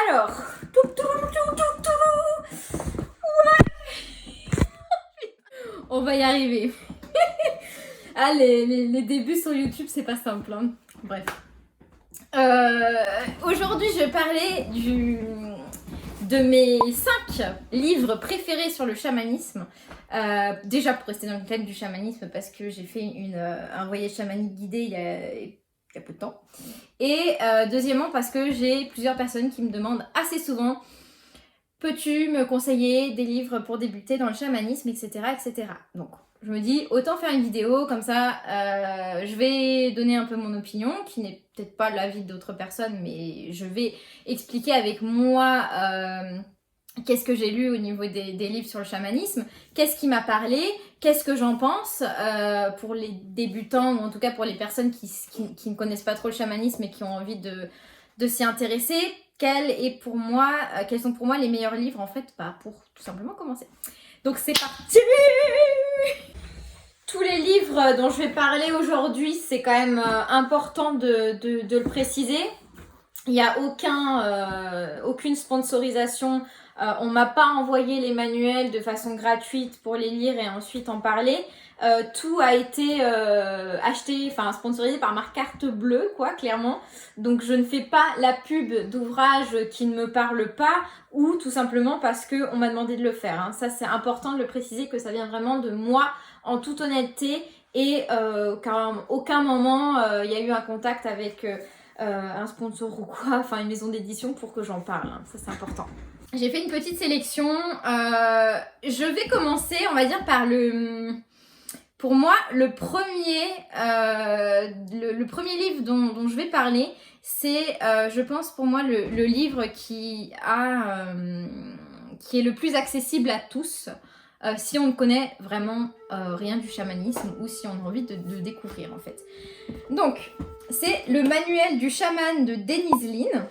Alors, on va y arriver. Ah, les débuts sur YouTube, c'est pas simple, hein. Bref. Aujourd'hui, je vais parler de mes 5 livres préférés sur le chamanisme. Déjà, pour rester dans le thème du chamanisme, parce que j'ai fait un voyage chamanique guidé il y a peu de temps. Et deuxièmement, parce que j'ai plusieurs personnes qui me demandent assez souvent: peux-tu me conseiller des livres pour débuter dans le chamanisme, etc., etc. Donc, je me dis, autant faire une vidéo, comme ça, je vais donner un peu mon opinion, qui n'est peut-être pas l'avis d'autres personnes, mais je vais expliquer avec moi qu'est-ce que j'ai lu au niveau des livres sur le chamanisme, qu'est-ce qui m'a parlé, qu'est-ce que j'en pense pour les débutants, ou en tout cas pour les personnes qui ne connaissent pas trop le chamanisme et qui ont envie de s'y intéresser. Quels sont pour moi les meilleurs livres en fait pour tout simplement commencer. Donc c'est parti. Tous les livres dont je vais parler aujourd'hui, c'est quand même important de le préciser. Il n'y a aucune sponsorisation. On m'a pas envoyé les manuels de façon gratuite pour les lire et ensuite en parler. Tout a été acheté, sponsorisé par ma carte bleue, quoi, clairement. Donc je ne fais pas la pub d'ouvrages qui ne me parlent pas, ou tout simplement parce qu'on m'a demandé de le faire, hein. Ça, c'est important de le préciser, que ça vient vraiment de moi, en toute honnêteté, et qu'à aucun moment il y a eu un contact avec un sponsor ou quoi, une maison d'édition pour que j'en parle, hein. Ça, c'est important. J'ai fait une petite sélection. Je vais commencer, on va dire, par pour moi, le premier livre dont je vais parler, c'est, je pense, pour moi, le livre qui est le plus accessible à tous, si on ne connaît vraiment rien du chamanisme, ou si on a envie de découvrir, en fait. Donc, c'est le manuel du chaman de Denise Linn.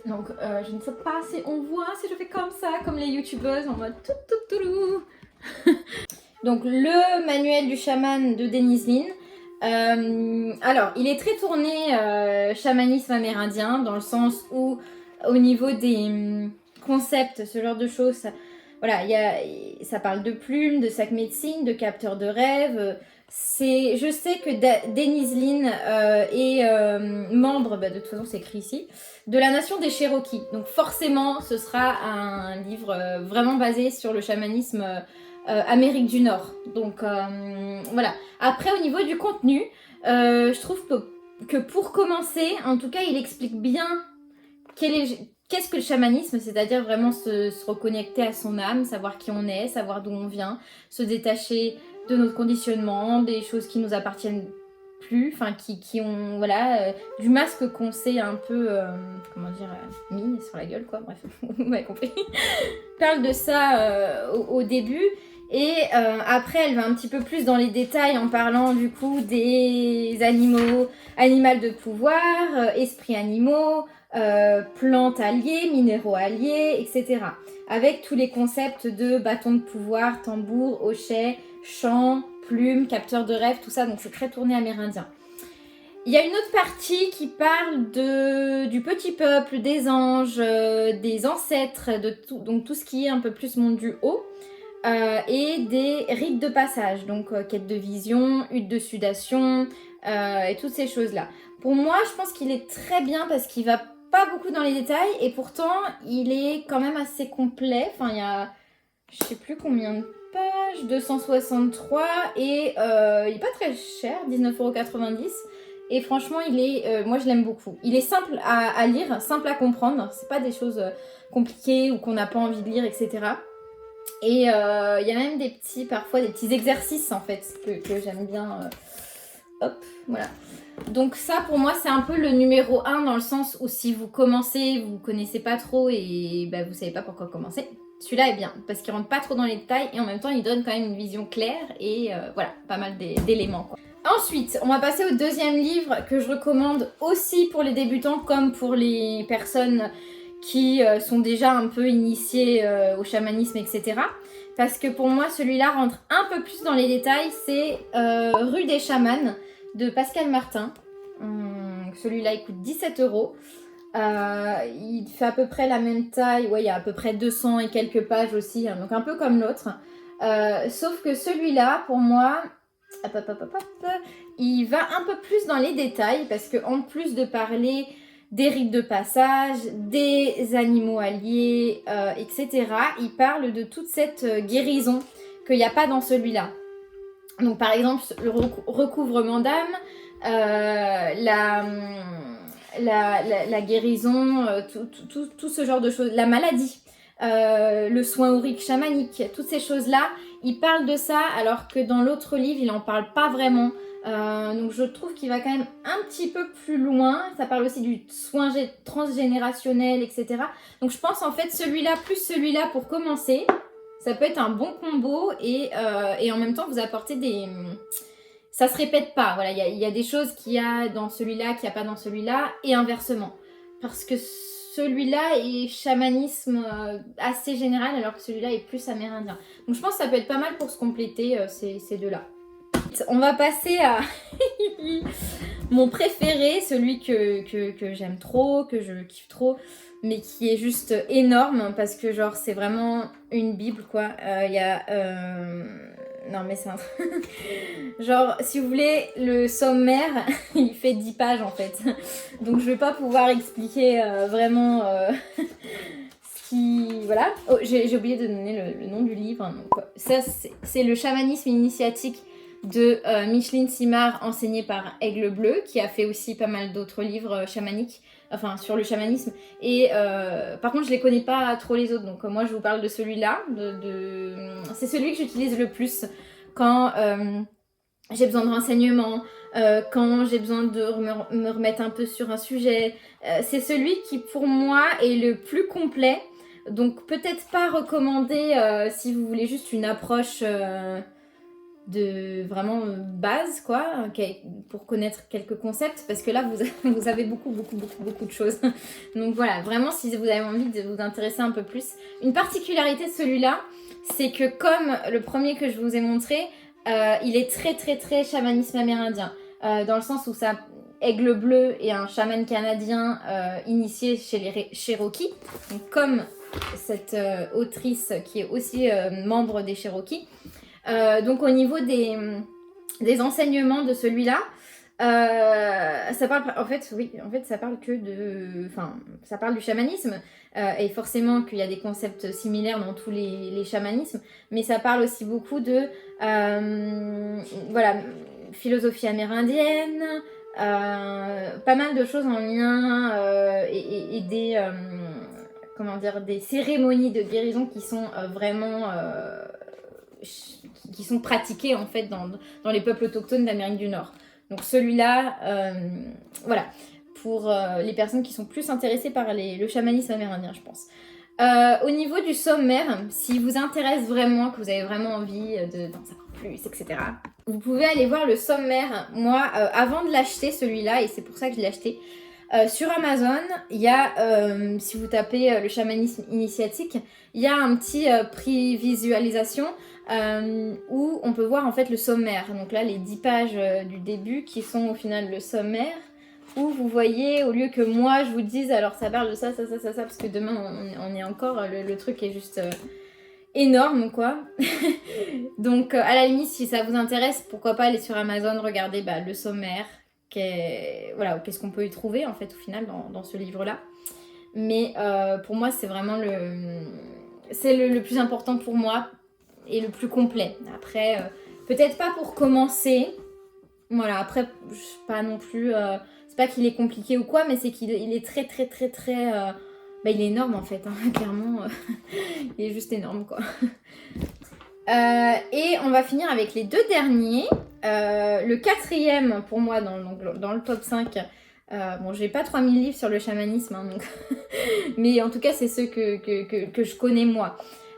Donc, je ne sais pas si on voit, si je fais comme ça, comme les youtubeuses, en mode tout. Donc, le manuel du chaman de Denise Linn. Alors, il est très tourné chamanisme amérindien, dans le sens où, au niveau des concepts, ce genre de choses, ça parle de plumes, de sacs médecine, de capteurs de rêves. Je sais que Denise Linn est membre, de toute façon c'est écrit ici, de la nation des Cherokees. Donc forcément, ce sera un livre vraiment basé sur le chamanisme Amérique du Nord. Donc voilà. Après, au niveau du contenu, je trouve que pour commencer, en tout cas, il explique bien qu'est-ce que le chamanisme, c'est-à-dire vraiment se reconnecter à son âme, savoir qui on est, savoir d'où on vient, se détacher de notre conditionnement, des choses qui nous appartiennent plus, qui ont, du masque qu'on s'est un peu, mis sur la gueule, quoi, bref, vous m'avez compris. Parle de ça au début, et après elle va un petit peu plus dans les détails en parlant du coup des animaux de pouvoir, esprits animaux, plantes alliées, minéraux alliés, etc. Avec tous les concepts de bâton de pouvoir, tambour, hochet, chant, plume, capteur de rêve, tout ça, donc c'est très tourné amérindien. Il y a une autre partie qui parle du petit peuple, des anges, des ancêtres, donc tout ce qui est un peu plus monde du haut, et des rites de passage, donc quête de vision, hutte de sudation, et toutes ces choses-là. Pour moi, je pense qu'il est très bien parce qu'il va pas beaucoup dans les détails, et pourtant, il est quand même assez complet. Il y a, je sais plus combien de pages, 263, et il est pas très cher, 19,90 €. Et franchement, moi je l'aime beaucoup. Il est simple à lire, simple à comprendre. C'est pas des choses compliquées ou qu'on n'a pas envie de lire, etc. Et il y a même parfois des petits exercices en fait que j'aime bien. Hop, voilà. Donc ça pour moi c'est un peu le numéro 1 dans le sens où si vous commencez, vous connaissez pas trop et vous savez pas pourquoi commencer. Celui-là est bien parce qu'il rentre pas trop dans les détails et en même temps il donne quand même une vision claire et pas mal d'éléments, quoi. Ensuite, on va passer au deuxième livre que je recommande aussi pour les débutants comme pour les personnes qui sont déjà un peu initiées au chamanisme, etc. Parce que pour moi, celui-là rentre un peu plus dans les détails. C'est Rue des chamans de Pascal Martin. Celui-là, il coûte 17 €. Il fait à peu près la même taille, ouais, il y a à peu près 200 et quelques pages aussi, hein, donc un peu comme l'autre. Sauf que celui-là, pour moi, il va un peu plus dans les détails parce qu'en plus de parler des rites de passage, des animaux alliés, etc., il parle de toute cette guérison qu'il n'y a pas dans celui-là. Donc par exemple, le recouvrement d'âme, la guérison, tout ce genre de choses, la maladie, le soin aurique chamanique, toutes ces choses-là, il parle de ça alors que dans l'autre livre, il n'en parle pas vraiment. Donc je trouve qu'il va quand même un petit peu plus loin. Ça parle aussi du soin transgénérationnel, etc. Donc je pense en fait celui-là plus celui-là pour commencer, ça peut être un bon combo et en même temps vous apporter des... Ça se répète pas, voilà, il y a des choses qu'il y a dans celui-là, qu'il n'y a pas dans celui-là, et inversement. Parce que celui-là est chamanisme assez général, alors que celui-là est plus amérindien. Donc je pense que ça peut être pas mal pour se compléter ces deux-là. On va passer à mon préféré, celui que j'aime trop, que je kiffe trop, mais qui est juste énorme, parce que genre c'est vraiment une bible, quoi. Il y a... Non mais c'est un... Genre, si vous voulez, le sommaire, il fait 10 pages en fait. Donc je vais pas pouvoir expliquer vraiment ce qui... Voilà. Oh, j'ai oublié de donner le nom du livre. Donc, ça, c'est le chamanisme initiatique de Micheline Simard, enseigné par Aigle Bleu, qui a fait aussi pas mal d'autres livres chamaniques, enfin sur le chamanisme. Et par contre, je les connais pas trop les autres, donc moi je vous parle de celui-là. C'est celui que j'utilise le plus quand j'ai besoin de renseignements, quand j'ai besoin de me remettre un peu sur un sujet. C'est celui qui pour moi est le plus complet. Donc peut-être pas recommandé si vous voulez juste une approche de vraiment base, quoi, pour connaître quelques concepts, parce que là vous avez beaucoup de choses. Donc voilà, vraiment si vous avez envie de vous intéresser un peu plus. Une particularité de celui-là, c'est que comme le premier que je vous ai montré, il est très chamanisme amérindien, dans le sens où ça... Aigle Bleu est un chaman canadien initié chez les Cherokees, donc comme cette autrice qui est aussi membre des Cherokees. Donc au niveau des enseignements de celui-là, ça parle en fait, oui, en fait ça parle que de, enfin ça parle du chamanisme et forcément qu'il y a des concepts similaires dans tous les chamanismes, mais ça parle aussi beaucoup de voilà, philosophie amérindienne, pas mal de choses en lien et des comment dire, des cérémonies de guérison qui sont vraiment qui sont pratiquées en fait dans les peuples autochtones d'Amérique du Nord. Donc celui-là, voilà, pour les personnes qui sont plus intéressées par le chamanisme amérindien, je pense. Au niveau du sommaire, si vous intéresse vraiment, que vous avez vraiment envie d'en savoir plus, etc., vous pouvez aller voir le sommaire. Moi, avant de l'acheter celui-là, et c'est pour ça que je l'ai acheté, sur Amazon, il y a, si vous tapez le chamanisme initiatique, il y a un petit prix visualisation où on peut voir en fait le sommaire. Donc là, les 10 pages du début qui sont au final le sommaire, où vous voyez, au lieu que moi je vous dise alors ça parle de ça, parce que demain on est encore, le truc est juste énorme quoi. Donc à la limite, si ça vous intéresse, pourquoi pas aller sur Amazon, regarder le sommaire, voilà, qu'est-ce qu'on peut y trouver en fait au final dans ce livre-là. Mais pour moi, c'est vraiment le plus important pour moi et le plus complet. Après, peut-être pas pour commencer. Voilà, après, pas non plus... c'est pas qu'il est compliqué ou quoi, mais c'est qu'il est très... il est énorme en fait, hein, clairement. Il est juste énorme, quoi. Et on va finir avec les deux derniers. Le quatrième, pour moi, dans le top 5... bon, j'ai pas 3000 livres sur le chamanisme, hein, donc mais en tout cas, c'est ceux que je connais moi.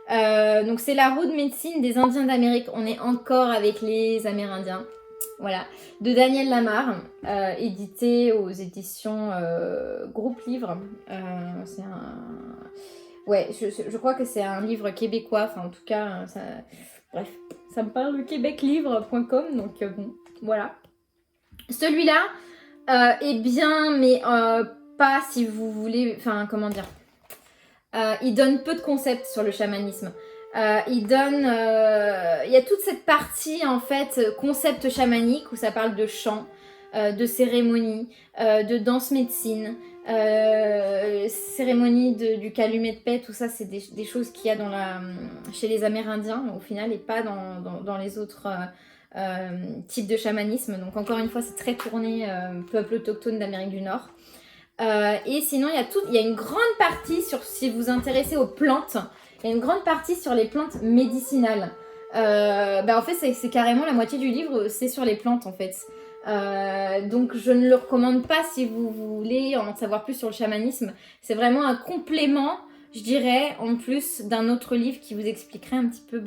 Donc c'est la roue de médecine des Indiens d'Amérique. On est encore avec les Amérindiens. Voilà, de Daniel Lamarre, édité aux éditions Groupe Livre. C'est un... Ouais, je crois que c'est un livre québécois. Enfin, en tout cas, ça... bref, ça me parle de québeclivre.com. Donc bon, voilà. Celui-là est bien, mais pas si vous voulez, enfin comment dire, il donne peu de concepts sur le chamanisme. Il y a toute cette partie en fait concept chamanique où ça parle de chant, de cérémonie, de danse médecine, cérémonie du calumet de paix, tout ça c'est des choses qu'il y a chez les Amérindiens au final et pas dans les autres types de chamanisme. Donc encore une fois c'est très tourné peuple autochtone d'Amérique du Nord. Et sinon il y a une grande partie si vous vous intéressez aux plantes. Il y a une grande partie sur les plantes médicinales. En fait, c'est carrément la moitié du livre, c'est sur les plantes en fait. Donc je ne le recommande pas si vous voulez en savoir plus sur le chamanisme. C'est vraiment un complément, je dirais, en plus d'un autre livre qui vous expliquerait un petit peu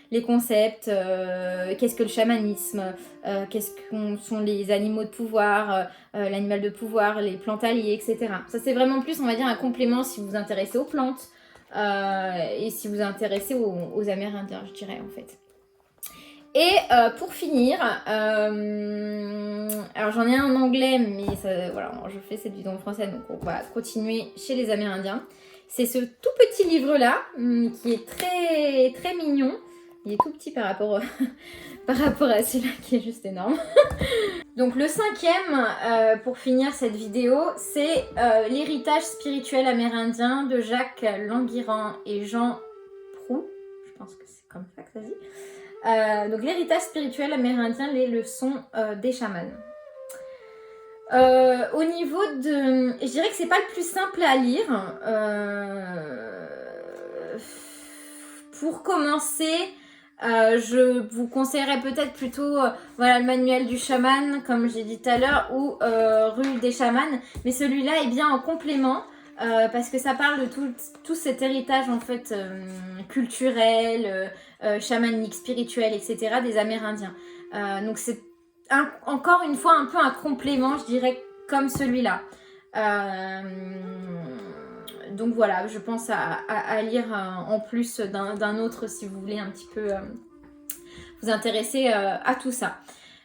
les concepts, qu'est-ce que le chamanisme, qu'est-ce que sont les animaux de pouvoir, l'animal de pouvoir, les plantes alliées, etc. Ça c'est vraiment plus, on va dire, un complément si vous vous intéressez aux plantes. Et si vous vous intéressez aux Amérindiens, je dirais en fait. Et pour finir, alors j'en ai un en anglais, mais ça, voilà, je fais cette vidéo en français, donc on va continuer chez les Amérindiens. C'est ce tout petit livre-là, qui est très, très mignon. Il est tout petit par rapport à celui-là qui est juste énorme. Donc le 5e, pour finir cette vidéo, c'est l'héritage spirituel amérindien de Jacques Languirand et Jean Proulx. Je pense que c'est comme ça que ça se dit. Donc l'héritage spirituel amérindien, les leçons des chamans. Au niveau de... Je dirais que c'est pas le plus simple à lire. Pour commencer... je vous conseillerais peut-être plutôt le manuel du chaman, comme j'ai dit tout à l'heure, ou Rue des chamans. Mais celui-là est bien en complément parce que ça parle de tout cet héritage en fait culturel, chamanique, spirituel, etc. des Amérindiens. Donc c'est encore une fois un peu un complément, je dirais, comme celui-là. Donc voilà, je pense à lire en plus d'un autre si vous voulez un petit peu vous intéresser à tout ça.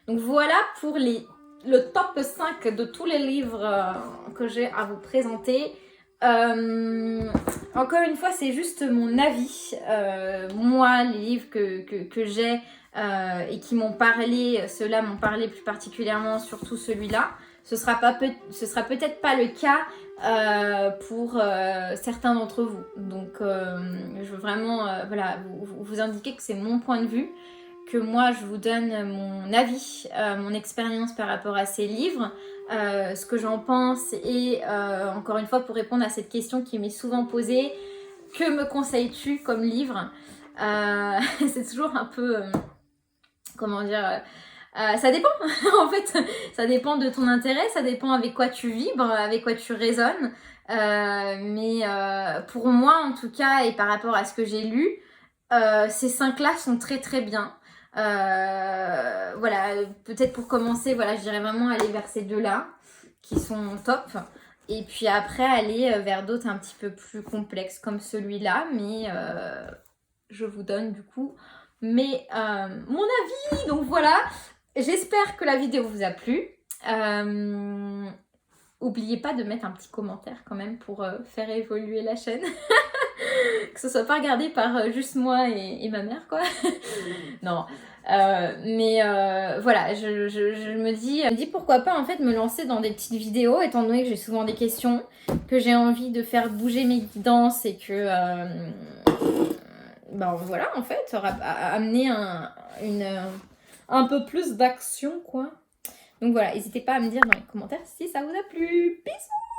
Donc voilà pour le top 5 de tous les livres que j'ai à vous présenter. Encore une fois, c'est juste mon avis. Moi, les livres que j'ai et qui m'ont parlé, ceux-là m'ont parlé plus particulièrement, surtout celui-là. Ce sera peut-être pas le cas pour certains d'entre vous. Donc je veux vraiment vous indiquer que c'est mon point de vue, que moi je vous donne mon avis, mon expérience par rapport à ces livres, ce que j'en pense et encore une fois pour répondre à cette question qui m'est souvent posée, que me conseilles-tu comme livre? C'est toujours un peu, comment dire... ça dépend, en fait, ça dépend de ton intérêt, ça dépend avec quoi tu vibres, avec quoi tu résonnes. Mais pour moi, en tout cas, et par rapport à ce que j'ai lu, ces 5-là sont très très bien. Voilà, peut-être pour commencer, voilà, je dirais vraiment aller vers ces 2-là, qui sont top. Et puis après, aller vers d'autres un petit peu plus complexes, comme celui-là. Mais je vous donne du coup mon avis. Donc voilà. J'espère que la vidéo vous a plu. N'oubliez pas de mettre un petit commentaire quand même pour faire évoluer la chaîne. Que ce soit pas regardé par juste moi et ma mère quoi. Non. Mais voilà, je me dis pourquoi pas en fait me lancer dans des petites vidéos étant donné que j'ai souvent des questions, que j'ai envie de faire bouger mes guidances et que voilà en fait amener un peu plus d'action quoi. Donc voilà, n'hésitez pas à me dire dans les commentaires si ça vous a plu. Bisous!